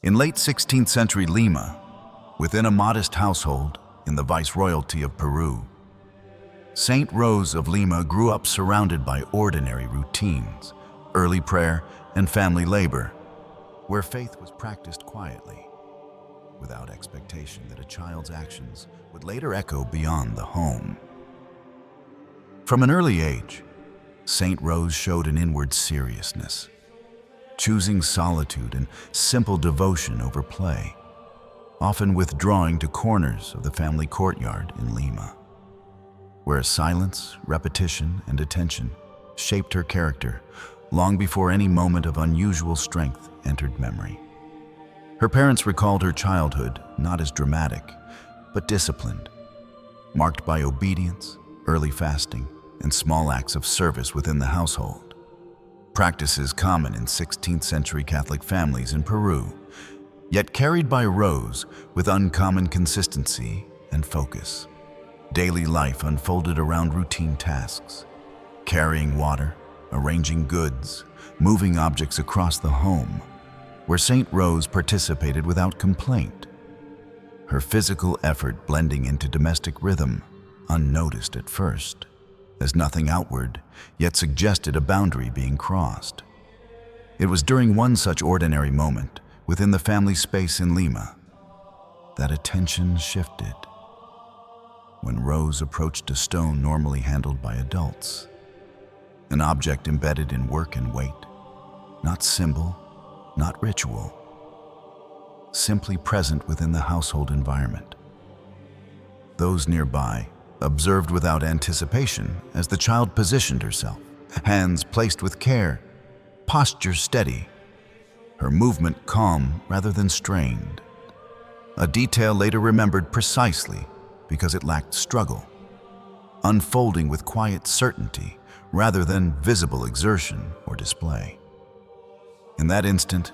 In late 16th century Lima, within a modest household in the viceroyalty of Peru, Saint Rose of Lima grew up surrounded by ordinary routines, early prayer, and family labor, where faith was practiced quietly, without expectation that a child's actions would later echo beyond the home. From an early age, Saint Rose showed an inward seriousness, choosing solitude and simple devotion over play, often withdrawing to corners of the family courtyard in Lima, where silence, repetition, and attention shaped her character long before any moment of unusual strength entered memory. Her parents recalled her childhood not as dramatic, but disciplined, marked by obedience, early fasting, and small acts of service within the household. Practices common in 16th century Catholic families in Peru, yet carried by Rose with uncommon consistency and focus. Daily life unfolded around routine tasks, carrying water, arranging goods, moving objects across the home, where Saint Rose participated without complaint, her physical effort blending into domestic rhythm, unnoticed at first, as nothing outward, yet suggested a boundary being crossed. It was during one such ordinary moment, within the family space in Lima, that attention shifted. When Rose approached a stone normally handled by adults, an object embedded in work and weight, not symbol, not ritual, simply present within the household environment. Those nearby observed without anticipation as the child positioned herself, hands placed with care, posture steady, her movement calm rather than strained. A detail later remembered precisely because it lacked struggle, unfolding with quiet certainty rather than visible exertion or display. In that instant,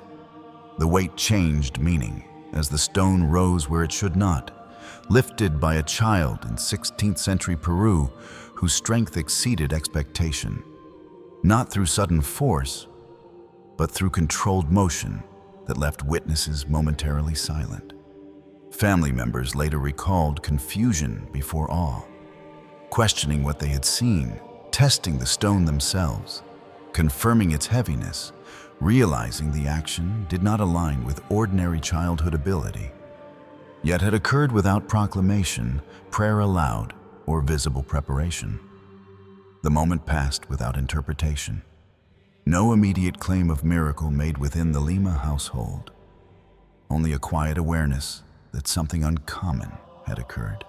the weight changed meaning as the stone rose where it should not, lifted by a child in 16th century Peru whose strength exceeded expectation, not through sudden force, but through controlled motion that left witnesses momentarily silent. Family members later recalled confusion before awe, questioning what they had seen, testing the stone themselves, confirming its heaviness, realizing the action did not align with ordinary childhood ability, yet had occurred without proclamation, prayer aloud, or visible preparation. The moment passed without interpretation. No immediate claim of miracle made within the Lima household, only a quiet awareness that something uncommon had occurred,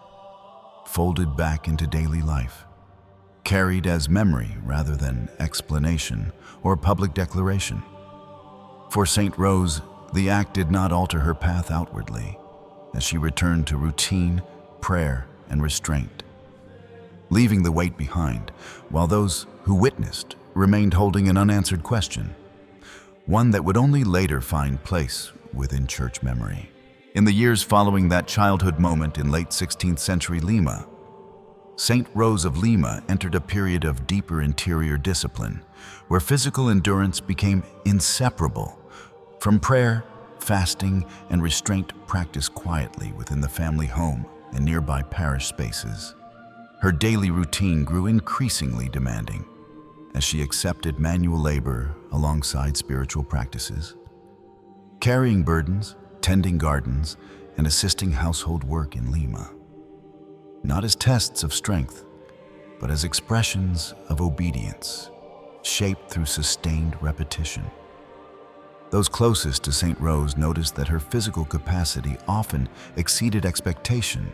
folded back into daily life, carried as memory rather than explanation or public declaration. For Saint Rose, the act did not alter her path outwardly, as she returned to routine, prayer, and restraint, leaving the weight behind, while those who witnessed remained holding an unanswered question, one that would only later find place within church memory. In the years following that childhood moment in late 16th century Lima, Saint Rose of Lima entered a period of deeper interior discipline, where physical endurance became inseparable from prayer, fasting, and restraint practiced quietly within the family home and nearby parish spaces. Her daily routine grew increasingly demanding as she accepted manual labor alongside spiritual practices, carrying burdens, tending gardens, and assisting household work in Lima, not as tests of strength, but as expressions of obedience, shaped through sustained repetition. Those closest to Saint Rose noticed that her physical capacity often exceeded expectation,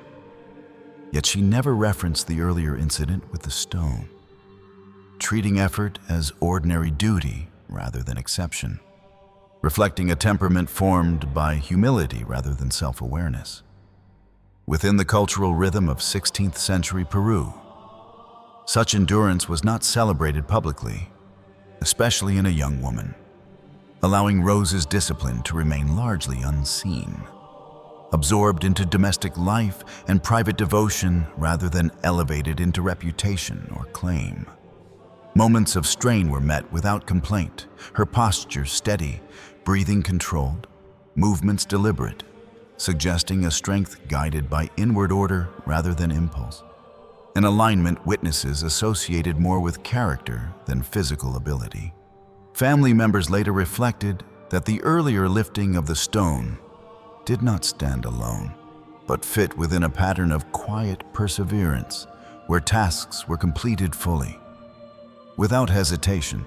yet she never referenced the earlier incident with the stone, treating effort as ordinary duty rather than exception, reflecting a temperament formed by humility rather than self-awareness. Within the cultural rhythm of 16th century Peru, such endurance was not celebrated publicly, especially in a young woman, allowing Rose's discipline to remain largely unseen, absorbed into domestic life and private devotion rather than elevated into reputation or claim. Moments of strain were met without complaint, her posture steady, breathing controlled, movements deliberate, suggesting a strength guided by inward order rather than impulse. An alignment witnesses associated more with character than physical ability. Family members later reflected that the earlier lifting of the stone did not stand alone, but fit within a pattern of quiet perseverance where tasks were completed fully, without hesitation,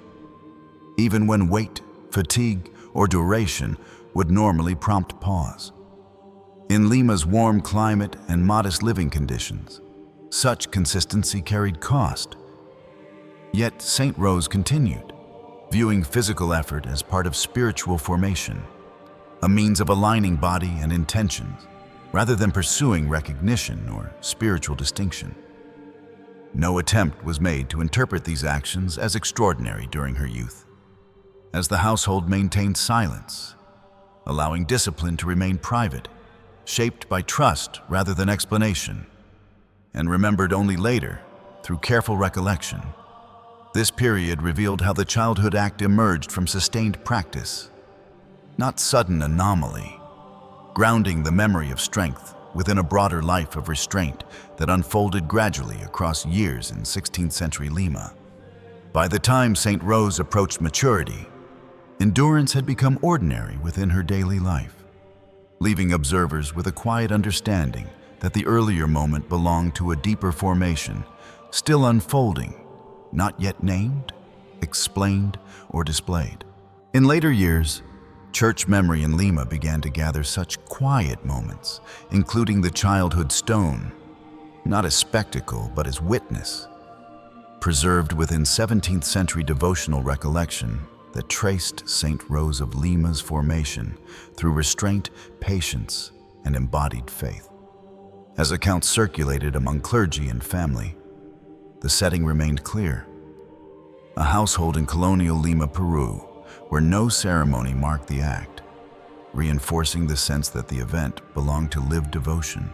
even when weight, fatigue, or duration would normally prompt pause. In Lima's warm climate and modest living conditions, such consistency carried cost. Yet St. Rose continued, viewing physical effort as part of spiritual formation, a means of aligning body and intentions, rather than pursuing recognition or spiritual distinction. No attempt was made to interpret these actions as extraordinary during her youth, as the household maintained silence, allowing discipline to remain private, shaped by trust rather than explanation, and remembered only later through careful recollection. This period revealed how the childhood act emerged from sustained practice, not sudden anomaly, grounding the memory of strength within a broader life of restraint that unfolded gradually across years in 16th century Lima. By the time St. Rose approached maturity, endurance had become ordinary within her daily life, leaving observers with a quiet understanding that the earlier moment belonged to a deeper formation, still unfolding, not yet named, explained, or displayed. In later years, church memory in Lima began to gather such quiet moments, including the childhood stone, not as spectacle but as witness, preserved within 17th century devotional recollection that traced St. Rose of Lima's formation through restraint, patience, and embodied faith. As accounts circulated among clergy and family, the setting remained clear. A household in colonial Lima, Peru, where no ceremony marked the act, reinforcing the sense that the event belonged to lived devotion,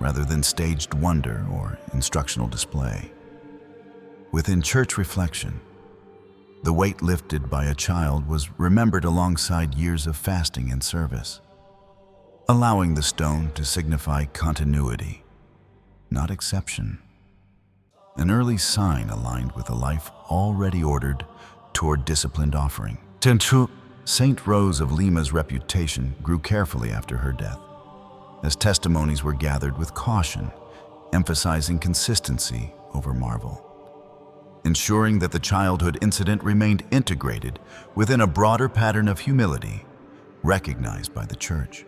rather than staged wonder or instructional display. Within church reflection, the weight lifted by a child was remembered alongside years of fasting and service, allowing the stone to signify continuity, not exception. An early sign aligned with a life already ordered toward disciplined offering. St. Rose of Lima's reputation grew carefully after her death, as testimonies were gathered with caution, emphasizing consistency over marvel, ensuring that the childhood incident remained integrated within a broader pattern of humility recognized by the Church.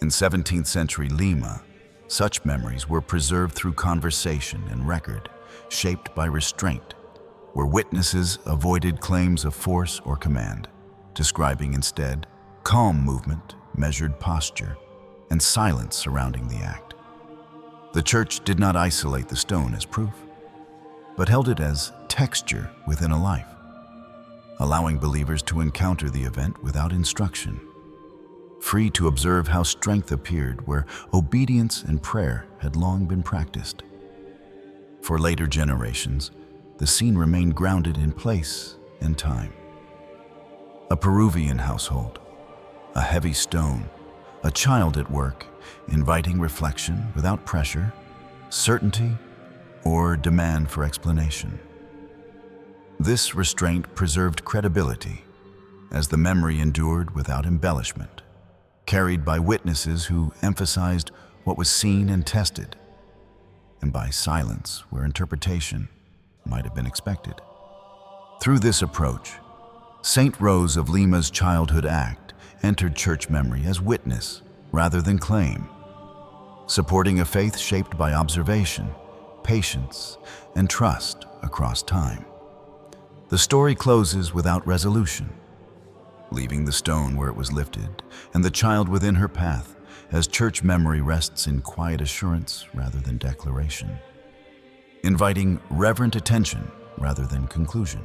In 17th century Lima, such memories were preserved through conversation and record, shaped by restraint, where witnesses avoided claims of force or command, describing instead calm movement, measured posture, and silence surrounding the act. The Church did not isolate the stone as proof, but held it as texture within a life, allowing believers to encounter the event without instruction, free to observe how strength appeared where obedience and prayer had long been practiced. For later generations, the scene remained grounded in place and time. A Peruvian household, a heavy stone, a child at work, inviting reflection without pressure, certainty, or demand for explanation. This restraint preserved credibility, as the memory endured without embellishment, carried by witnesses who emphasized what was seen and tested, and by silence where interpretation might have been expected. Through this approach, St. Rose of Lima's childhood act entered church memory as witness rather than claim, supporting a faith shaped by observation, patience, and trust across time. The story closes without resolution, leaving the stone where it was lifted and the child within her path, as church memory rests in quiet assurance rather than declaration, inviting reverent attention rather than conclusion.